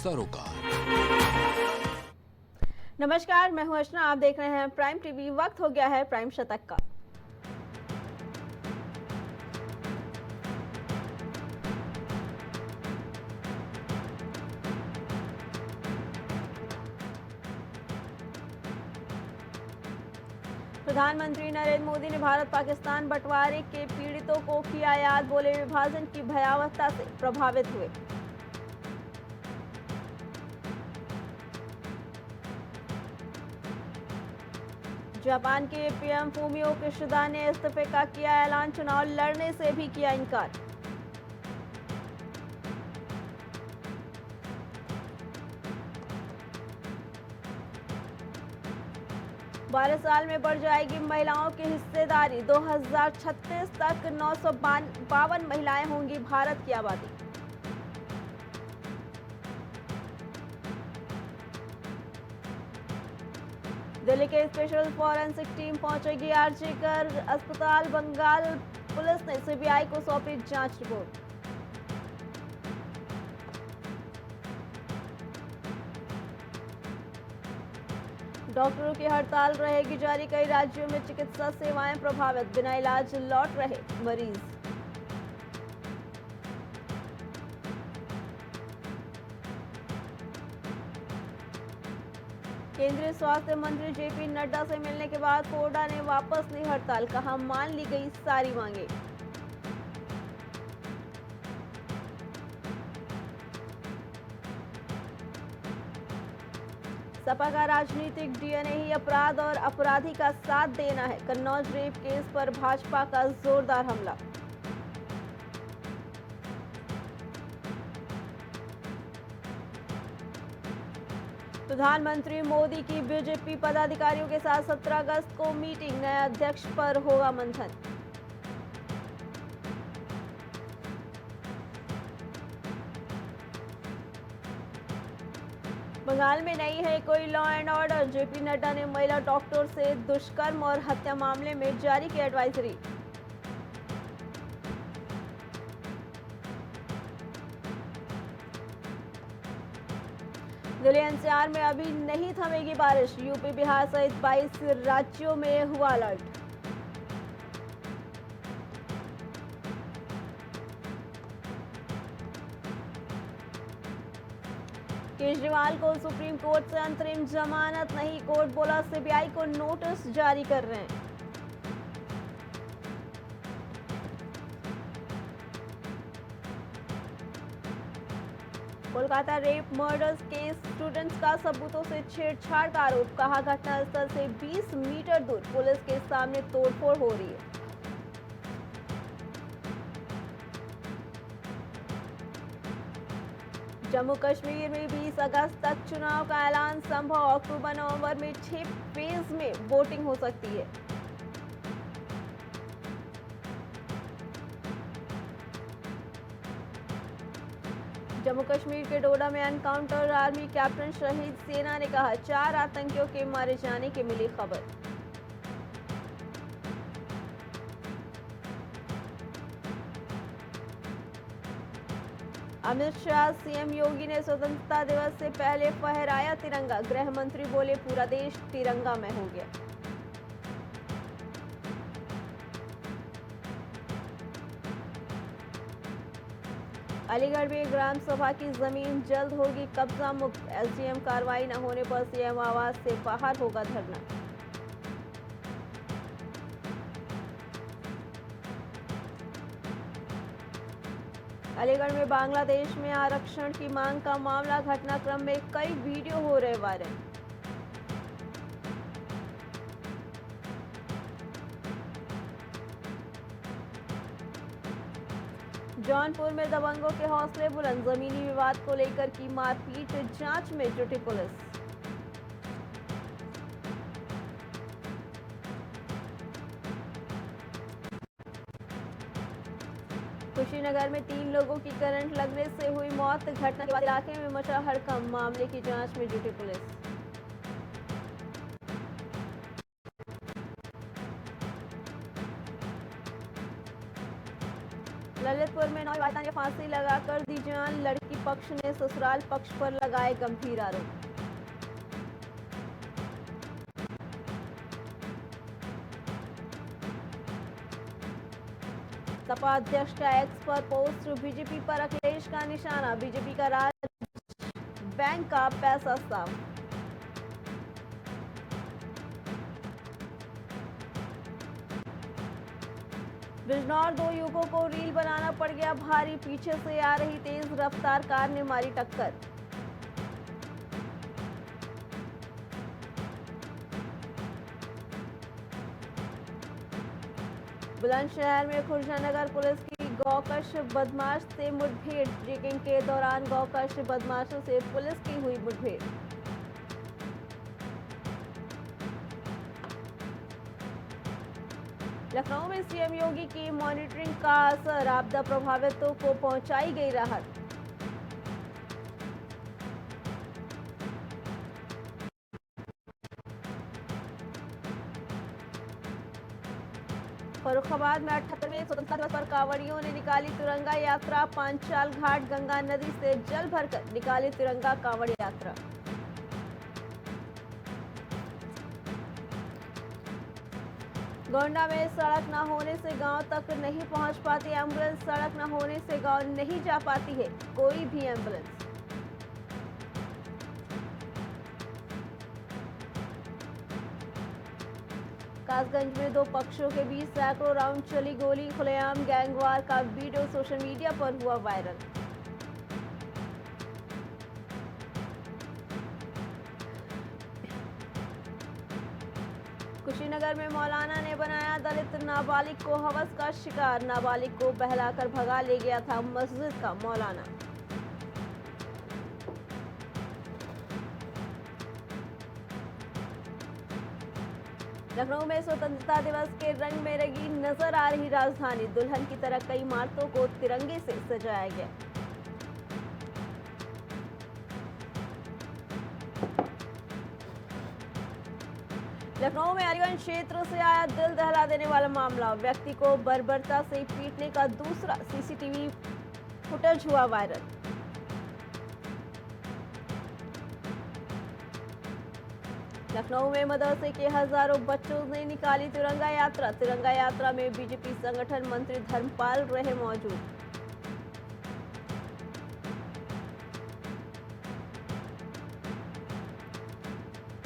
सरोकार। नमस्कार, मैं हूं अर्चना। आप देख रहे हैं प्राइम टीवी। वक्त हो गया है प्राइम शतक का। प्रधानमंत्री नरेंद्र मोदी ने भारत पाकिस्तान बंटवारे के पीड़ितों को किया याद। बोले, विभाजन की भयावहता से प्रभावित हुए। जापान के पीएम फूमियो किशिदा ने इस्तीफे का किया ऐलान। चुनाव लड़ने से भी किया इनकार। बारह साल में बढ़ जाएगी महिलाओं की हिस्सेदारी। 2036 तक 952 महिलाएं होंगी भारत की आबादी। दिल्ली के स्पेशल फॉरेंसिक टीम पहुंचेगी आर्जीकर अस्पताल। बंगाल पुलिस ने सीबीआई को सौंपी जांच रिपोर्ट। डॉक्टरों की हड़ताल रहेगी जारी। कई राज्यों में चिकित्सा सेवाएं प्रभावित। बिना इलाज लौट रहे मरीज। केंद्रीय स्वास्थ्य मंत्री जेपी नड्डा से मिलने के बाद कोडा ने वापस ली हड़ताल। कहा, मान ली गई सारी मांगे। सपा का राजनीतिक डीएनए ही अपराध और अपराधी का साथ देना है। कन्नौज रेप केस पर भाजपा का जोरदार हमला। प्रधानमंत्री मोदी की बीजेपी पदाधिकारियों के साथ 17 अगस्त को मीटिंग। नए अध्यक्ष पर होगा मंथन। बंगाल में नहीं है कोई law and order. JP Nadda ने महिला डॉक्टर से दुष्कर्म और हत्या मामले में जारी की एडवाइजरी। दिल्ली एनसीआर में अभी नहीं थमेगी बारिश। यूपी बिहार सहित 22 राज्यों में हुआ अलर्ट। केजरीवाल को सुप्रीम कोर्ट से अंतरिम जमानत नहीं। कोर्ट बोला, सीबीआई को नोटिस जारी कर रहे हैं। Kolkata rape murders case students का सबूतों से छेड़छाड़ का आरोप। कहा, घटनास्थल से 20 मीटर दूर पुलिस के सामने तोड़फोड़ हो रही है। जम्मू कश्मीर में 20 अगस्त तक चुनाव का ऐलान संभव। अक्टूबर नवंबर में 6 फेज में वोटिंग हो सकती है। जम्मू कश्मीर के डोडा में एनकाउंटर। आर्मी कैप्टन शहीद। सेना ने कहा, 4 आतंकियों के मारे जाने की मिली खबर। अमित शाह। सीएम योगी ने स्वतंत्रता दिवस से पहले फहराया तिरंगा। गृह मंत्री बोले, पूरा देश तिरंगा में हो गया। अलीगढ़ में ग्राम सभा की जमीन जल्द होगी कब्जा मुक्त। एसडीएम कार्रवाई न होने पर सीएम आवास से बाहर होगा धरना। अलीगढ़ में बांग्लादेश में आरक्षण की मांग का मामला। घटनाक्रम में कई वीडियो हो रहे वायरल। जौनपुर में दबंगों के हौसले बुलंद। जमीनी विवाद को लेकर की मारपीट। जांच में जुटी पुलिस। कुशीनगर में 3 लोगों की करंट लगने से हुई मौत। घटना के बाद इलाके में मचा हड़कंप। मामले की जांच में जुटी पुलिस। ललितपुर में नौजवान ने फांसी लगाकर दी जान। लड़की पक्ष ने ससुराल पक्ष पर लगाए गंभीर आरोप। सपा अध्यक्ष का एक्स पर पोस्ट, बीजेपी पर अखिलेश का निशाना, बीजेपी का राज बैंक का पैसा साफ। बिजनौर, 2 युवकों को रील बनाना पड़ गया भारी, पीछे से आ रही तेज रफ्तार कार ने मारी टक्कर। बुलंदशहर में खुर्जानगर पुलिस की गौकश बदमाश से मुठभेड़, चेकिंग के दौरान गौकश बदमाशों से पुलिस की हुई मुठभेड़। लखनऊ में सीएम योगी की मॉनिटरिंग का असर, आपदा प्रभावितों को पहुंचाई गई राहत। फर्रुखाबाद में 78वें स्वतंत्रता दिवस पर कांवड़ियों ने निकाली तिरंगा यात्रा, पांचाल घाट गंगा नदी से जल भरकर निकाली तिरंगा कांवड़ यात्रा। गोंडा में सड़क न होने से गांव तक नहीं पहुंच पाती एम्बुलेंस, सड़क न होने से गांव नहीं जा पाती है कोई भी एम्बुलेंस। कासगंज में 2 पक्षों के बीच सैकड़ों राउंड चली गोली, खुलेआम गैंगवार का वीडियो सोशल मीडिया पर हुआ वायरल। कुशीनगर में मौलाना ने बनाया दलित नाबालिग को हवस का शिकार, नाबालिग को बहलाकर भगा ले गया था मस्जिद का मौलाना। लखनऊ में स्वतंत्रता दिवस के रंग में रंगी नजर आ रही राजधानी, दुल्हन की तरह कई इमारतों को तिरंगे से सजाया गया। लखनऊ में अलीगंज क्षेत्र से आया दिल दहला देने वाला मामला, व्यक्ति को बर्बरता से पीटने का दूसरा सीसीटीवी फुटेज हुआ वायरल। लखनऊ में मदरसे के हजारों बच्चों ने निकाली तिरंगा यात्रा, तिरंगा यात्रा में बीजेपी संगठन मंत्री धर्मपाल रहे मौजूद।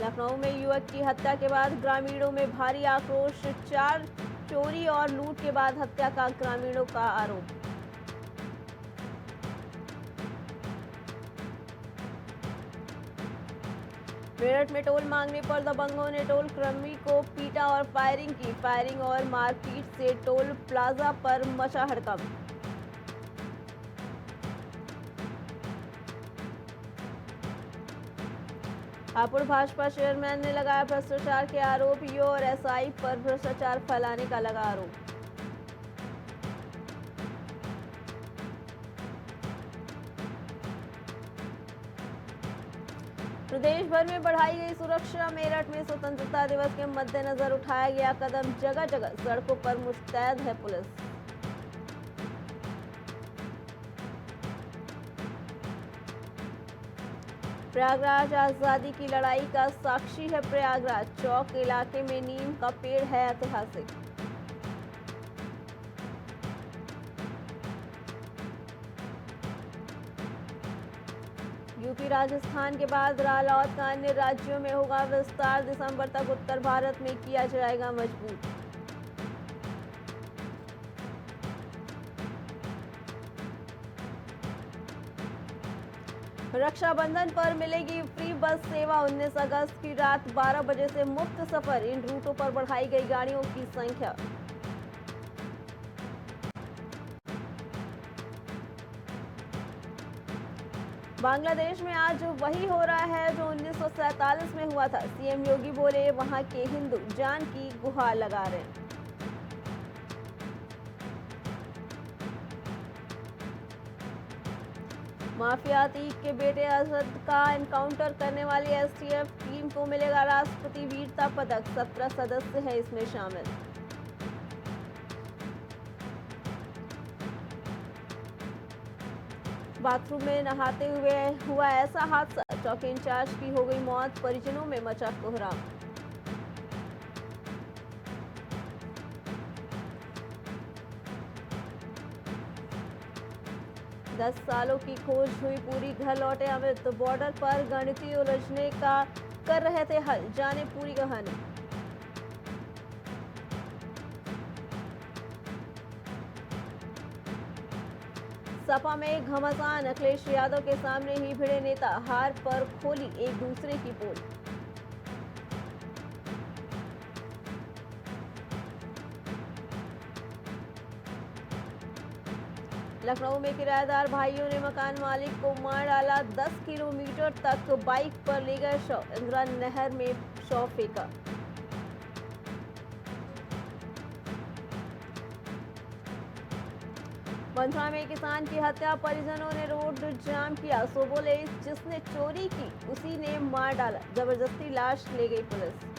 लखनऊ में युवक की हत्या के बाद ग्रामीणों में भारी आक्रोश, 4 चोरी और लूट के बाद हत्या का ग्रामीणों का आरोप। मेरठ में टोल मांगने पर दबंगों ने टोल कर्मी को पीटा और फायरिंग की, फायरिंग और मारपीट से टोल प्लाजा पर मचा हड़कंप। हापुड़ भाजपा चेयरमैन ने लगाया भ्रष्टाचार के आरोप, ईओ और एसआई पर भ्रष्टाचार फैलाने का लगा आरोप। प्रदेश भर में बढ़ाई गई सुरक्षा, मेरठ में स्वतंत्रता दिवस के मद्देनजर उठाया गया कदम, जगह जगह सड़कों पर मुस्तैद है पुलिस। प्रयागराज आजादी की लड़ाई का साक्षी है प्रयागराज, चौक इलाके में नीम का पेड़ है ऐतिहासिक। यूपी राजस्थान के बाद रालौत का अन्य राज्यों में होगा विस्तार, दिसंबर तक उत्तर भारत में किया जाएगा मजबूत। रक्षाबंधन पर मिलेगी फ्री बस सेवा, 19 अगस्त की रात 12 बजे से मुफ्त सफर, इन रूटों पर बढ़ाई गई गाड़ियों की संख्या। बांग्लादेश में आज वही हो रहा है जो 1947 में हुआ था, सीएम योगी बोले वहां के हिंदू जान की गुहार लगा रहे हैं। माफिया अतीक के बेटे असद का एनकाउंटर करने वाली एसटीएफ टीम को मिलेगा राष्ट्रपति वीरता पदक, 17 सदस्य हैं इसमें शामिल। बाथरूम में नहाते हुए हुआ ऐसा हादसा, चौकी इंचार्ज की हो गई मौत, परिजनों में मचा कोहराम। दस सालों की खोज हुई पूरी, घर लौटे अमित, बॉर्डर पर गणितीय उलझने का कर रहे थे हल, जाने पूरी कहानी। सपा में घमासान, अखिलेश यादव के सामने ही भिड़े नेता, हार पर खोली एक दूसरे की पोल। लखनऊ में किराएदार भाइयों ने मकान मालिक को मार डाला, 10 किलोमीटर तक बाइक पर ले गए शव, इंदिरा नहर में शव फेंका। मंथरा में किसान की हत्या, परिजनों ने रोड जाम किया, सो बोले जिसने चोरी की उसी ने मार डाला, जबरदस्ती लाश ले गई पुलिस।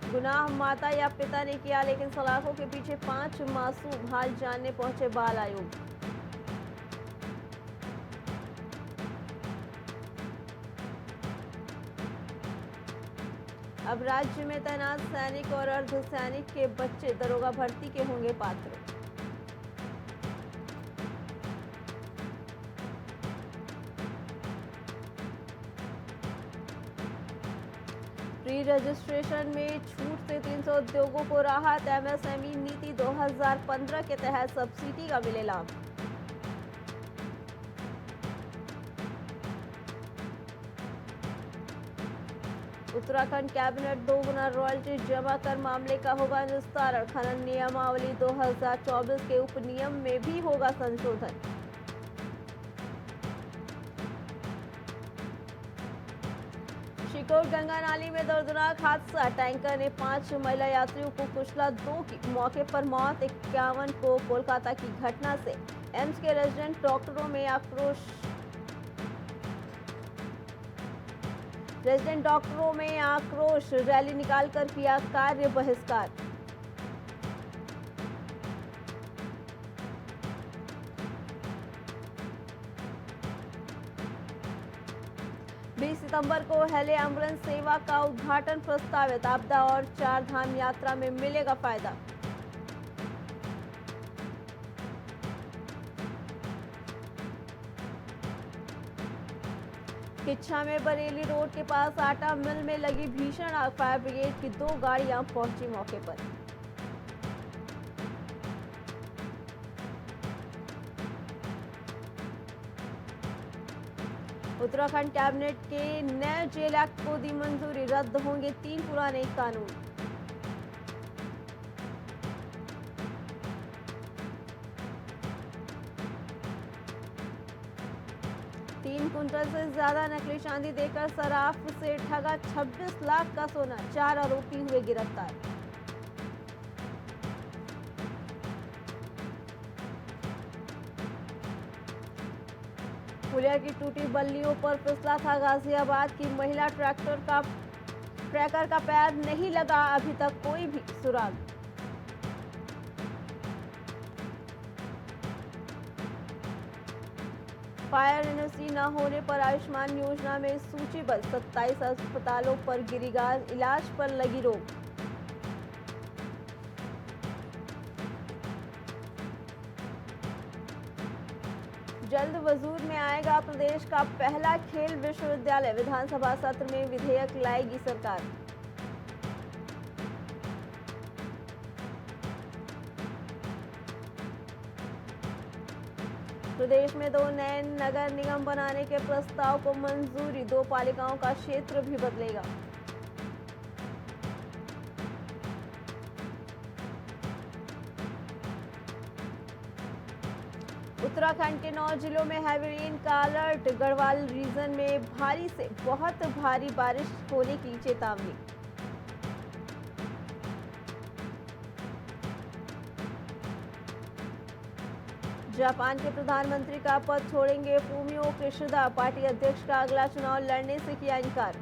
गुनाह माता या पिता ने किया, लेकिन सलाखों के पीछे 5 मासूम, हाल जानने पहुंचे बाल आयोग। अब राज्य में तैनात सैनिक और अर्धसैनिक के बच्चे दरोगा भर्ती के होंगे पात्र। प्री रजिस्ट्रेशन में छूट से 300 उद्योगों को राहत, एमएसएमई नीति 2015 के तहत सब्सिडी का मिले लाभ। उत्तराखंड कैबिनेट 2 गुना रॉयल्टी जमा कर मामले का होगा निस्तारण, खनन नियमावली 2024 के उपनियम में भी होगा संशोधन। शिकोर गंगा नाली में दर्दनाक हादसा, टैंकर ने 5 महिला यात्रियों को कुचला, 2 की मौके पर मौत, 51 को कोलकाता की घटना से एम्स के रेजिडेंट डॉक्टरों में आक्रोश। रेजिडेंट डॉक्टरों में आक्रोश, रैली निकालकर किया कार्य बहिष्कार। सितंबर को हेली एम्बुलेंस सेवा का उद्घाटन प्रस्तावित, आपदा और 4 धाम यात्रा में मिलेगा फायदा। किच्छा में बरेली रोड के पास आटा मिल में लगी भीषण आग, फायर ब्रिगेड की 2 गाड़ियां पहुंची मौके पर। उत्तराखंड कैबिनेट के नए जेल एक्ट को दी मंजूरी, रद्द होंगे 3 पुराने कानून। तीन कुंटल से ज्यादा नकली चांदी देकर सराफ से ठगा 26 लाख का सोना, 4 आरोपी हुए गिरफ्तार। पुलिया की टूटी बल्लियों पर फिसला था गाजियाबाद की महिला, ट्रैकर का पैर नहीं लगा, अभी तक कोई भी सुराग। फायर एनओसी न होने पर आयुष्मान योजना में सूचीबद्ध 27 अस्पतालों पर गिरी गाज, इलाज पर लगी रोक। जल्द वजूद में आएगा प्रदेश का पहला खेल विश्वविद्यालय, विधानसभा सत्र में विधेयक लाएगी सरकार। प्रदेश में 2 नए नगर निगम बनाने के प्रस्ताव को मंजूरी, 2 पालिकाओं का क्षेत्र भी बदलेगा। उत्तराखंड के 9 जिलों में हैवी रेन का अलर्ट, गढ़वाल रीजन में भारी से बहुत भारी बारिश होने की चेतावनी। जापान के प्रधानमंत्री का पद छोड़ेंगे फूमियो किशिदा, पार्टी अध्यक्ष का अगला चुनाव लड़ने से किया इनकार।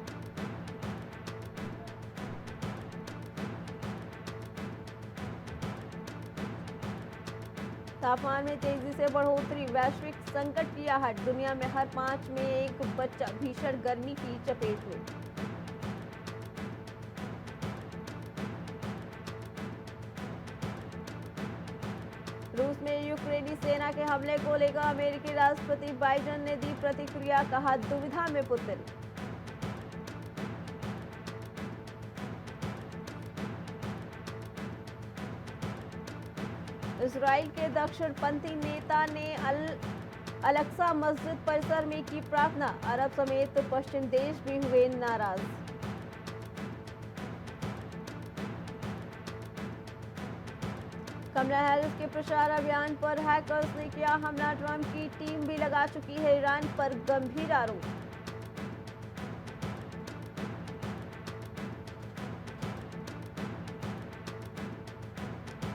तापमान में तेजी से बढ़ोतरी, वैश्विक संकट की आहट, दुनिया में हर 5 में एक बच्चा भीषण गर्मी की चपेट में। रूस में यूक्रेनी सेना के हमले को लेकर अमेरिकी राष्ट्रपति बाइडेन ने दी प्रतिक्रिया, कहा दुविधा में पुतिन। इजराइल के दक्षिणपंथी नेता ने अल-अक्सा मस्जिद परिसर में की प्रार्थना, अरब समेत पश्चिम देश भी हुए नाराज। कमला हैरिस के प्रचार अभियान पर हैकर्स ने किया हमला, ट्रंप की टीम भी लगा चुकी है ईरान पर गंभीर आरोप।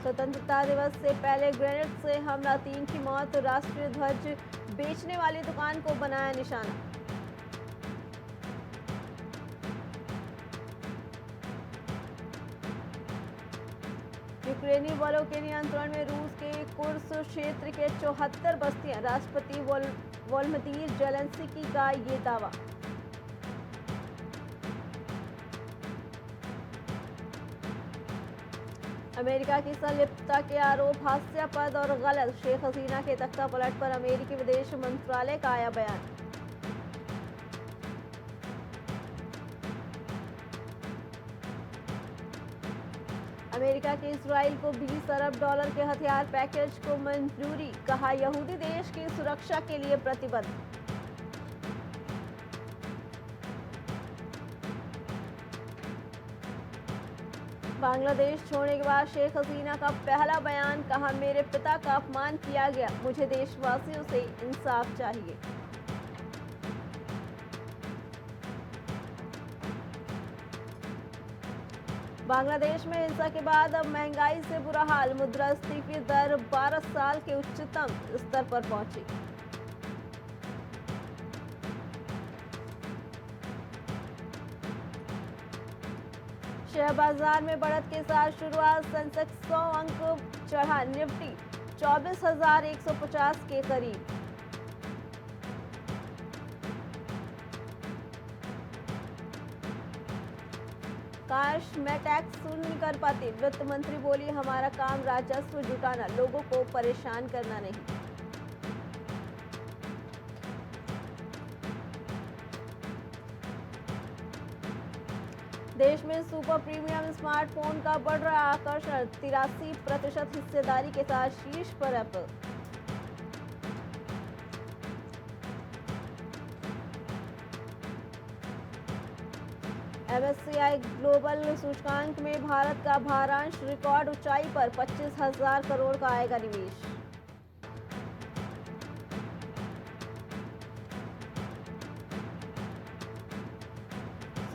स्वतंत्रता दिवस से पहले ग्रेनेड से हमला, 3 की मौत, राष्ट्रीय ध्वज बेचने वाली दुकान को बनाया निशाना। यूक्रेनी बलों के नियंत्रण में रूस के कुर्स क्षेत्र के 74 बस्तियां, राष्ट्रपति वोलोदिमीर ज़ेलेंस्की का ये दावा। अमेरिका की संलिप्तता के आरोप हास्यास्पद और गलत, शेख हसीना के तख्ता पलट पर अमेरिकी विदेश मंत्रालय का आया बयान। अमेरिका के इजराइल को $20 अरब के हथियार पैकेज को मंजूरी, कहा यहूदी देश की सुरक्षा के लिए प्रतिबद्ध। बांग्लादेश छोड़ने के बाद शेख हसीना का पहला बयान, कहा मेरे पिता का अपमान किया गया, मुझे देशवासियों से इंसाफ चाहिए। बांग्लादेश में हिंसा के बाद अब महंगाई से बुरा हाल, मुद्रास्फीति दर 12 साल के उच्चतम स्तर पर पहुंची। शेयर बाजार में बढ़त के साथ शुरुआत, सेंसेक्स 100 अंक चढ़ा, निफ्टी 24,150 के करीब। काश मैं टैक्स नहीं कर पाती, वित्त मंत्री बोली हमारा काम राजस्व जुटाना, लोगों को परेशान करना नहीं। देश में सुपर प्रीमियम स्मार्टफोन का बढ़ रहा आकर्षण, 83% हिस्सेदारी के साथ शीर्ष पर एप्पल। MSCI ग्लोबल सूचकांक में भारत का भारांश रिकॉर्ड ऊंचाई पर, 25,000 करोड़ का आएगा निवेश।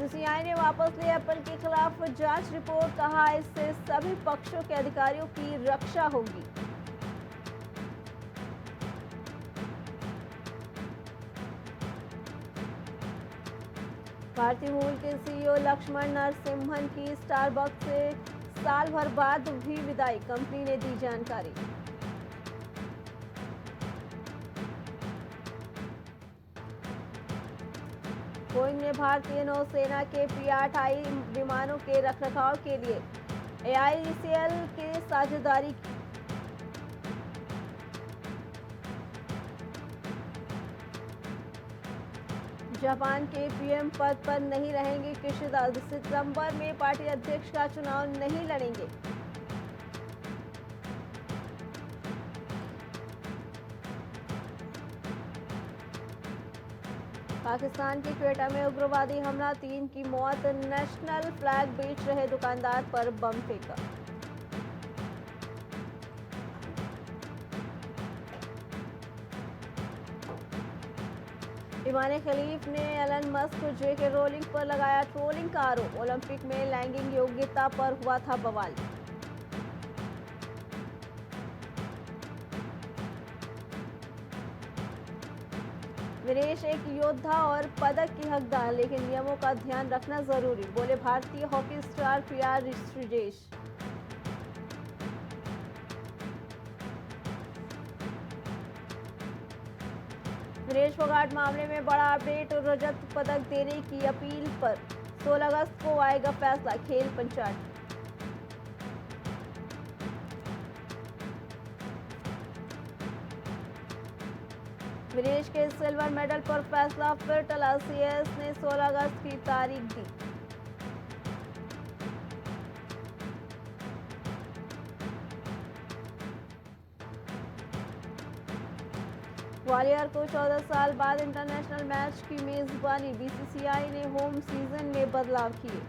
CCI ने वापस ली एप्पल के खिलाफ जांच रिपोर्ट, कहा इससे सभी पक्षों के अधिकारियों की रक्षा होगी। भारतीय मूल के CEO लक्ष्मण नरसिम्हन की स्टारबक्स से साल भर बाद भी विदाई, कंपनी ने दी जानकारी। बोइंग ने भारतीय नौसेना के P-8I विमानों के रखरखाव के लिए AICL के साझेदारी की। जापान के PM पद पर नहीं रहेंगे किशिदा, सितंबर में पार्टी अध्यक्ष का चुनाव नहीं लड़ेंगे। पाकिस्तान के क्वेटा में उग्रवादी हमला, 3 की मौत, नेशनल फ्लैग बेच रहे दुकानदार पर बम फेंका। इमाम खलीफ ने एलन मस्क, JK रोलिंग पर लगाया ट्रोलिंग का आरोप, ओलंपिक में लैंगिक योग्यता पर हुआ था बवाल। वीरेश एक योद्धा और पदक की हकदार, लेकिन नियमों का ध्यान रखना जरूरी, बोले भारतीय hockey star PR Sreejesh. Vinesh Phogat मामले में बड़ा अपडेट, रजत पदक देने की अपील पर 16 अगस्त को आएगा फैसला, खेल पंचायत। विनेश के सिल्वर मेडल पर फैसला फिर टला, सीएस ने 16 अगस्त की तारीख दी। ग्वालियर को 14 साल बाद इंटरनेशनल मैच की मेजबानी, बीसीसीआई ने होम सीजन में बदलाव किए।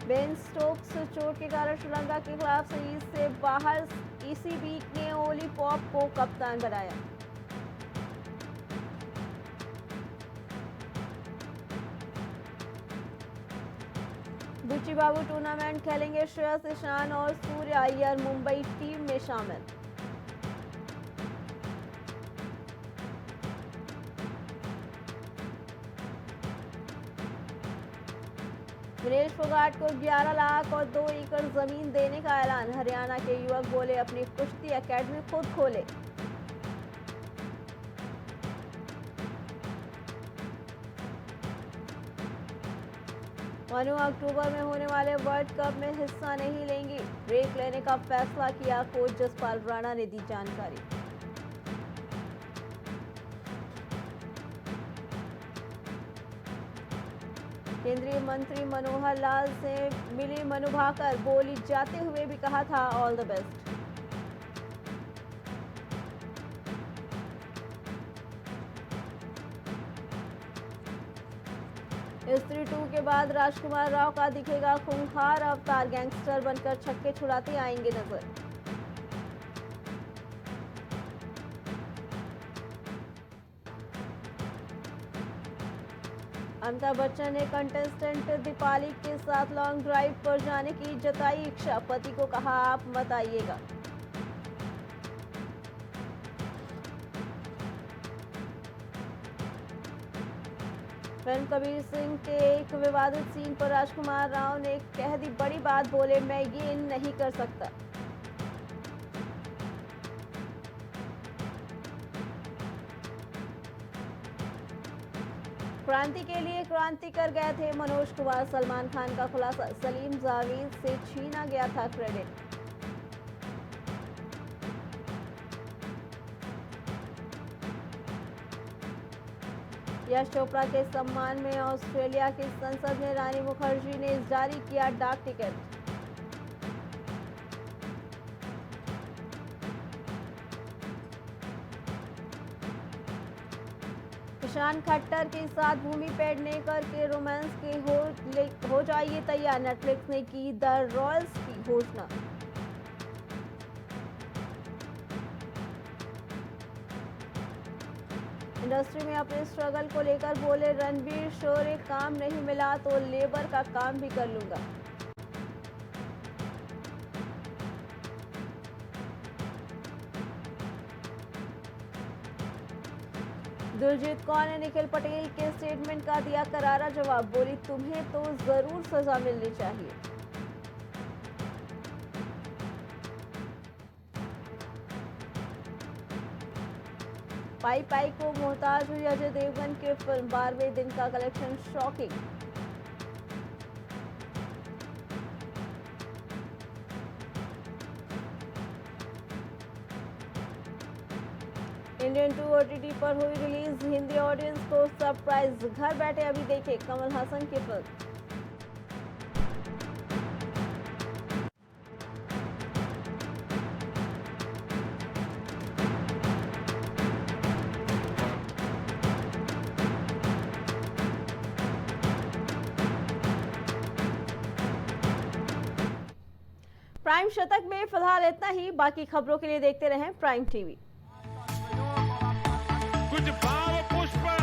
बेन स्टोक्स चोट के कारण श्रीलंका के खिलाफ सीरीज से बाहर, ईसीबी ने ओली पॉप को कप्तान बनाया। बुच्ची बाबू टूर्नामेंट खेलेंगे, श्रेयस, ईशान और सूर्य अय्यर मुंबई टीम में शामिल। विनेश फोगाट को 11 लाख और 2 एकड़ जमीन देने का ऐलान, हरियाणा के युवक बोले अपनी कुश्ती एकेडमी खुद खोले। मनु अक्टूबर में होने वाले वर्ल्ड कप में हिस्सा नहीं लेंगी, ब्रेक लेने का फैसला किया, कोच जसपाल राणा ने दी जानकारी। केंद्रीय मंत्री मनोहर लाल से मिली मनु भाकर, बोली जाते हुए भी कहा था ऑल द बेस्ट। स्त्री 2 के बाद राजकुमार राव का दिखेगा खूंखार अवतार, गैंगस्टर बनकर छक्के छुड़ाते आएंगे नजर। अमिताभ बच्चन ने कंटेस्टेंट दीपाली के साथ लॉन्ग ड्राइव पर जाने की जताई इच्छा, पति को कहा आप मत आइएगा। फिल्म कबीर सिंह के एक विवादित सीन पर राजकुमार राव ने कह दी बड़ी बात, बोले मैं ये नहीं कर सकता। क्रांति के लिए क्रांति कर गए थे मनोज कुमार, सलमान खान का खुलासा, सलीम जावेद से छीना गया था क्रेडिट। यश चोपड़ा के सम्मान में ऑस्ट्रेलिया की संसद में रानी मुखर्जी ने जारी किया डाक टिकट। ईशान खट्टर के साथ भूमि पेडनेकर के रोमांस के हो जाइए तैयार, नेटफ्लिक्स ने की द रॉयल्स की घोषणा। इंडस्ट्री में अपने स्ट्रगल को लेकर बोले रणबीर, शोरे काम नहीं मिला तो लेबर का काम भी कर लूंगा। दिलजीत कौर ने निखिल पटेल के स्टेटमेंट का दिया करारा जवाब, बोली तुम्हें तो जरूर सजा मिलनी चाहिए। पाई पाई को मोहताज हुई अजय देवगन की फिल्म, 12वें दिन का कलेक्शन शॉकिंग। इंडियन 2 OTT पर हुई रिलीज, हिंदी ऑडियंस को सरप्राइज, घर बैठे अभी देखे कमल हसन की फिल्म। प्राइम शतक में फिलहाल इतना ही, बाकी खबरों के लिए देखते रहें प्राइम टीवी। कुछ भाव पुष्प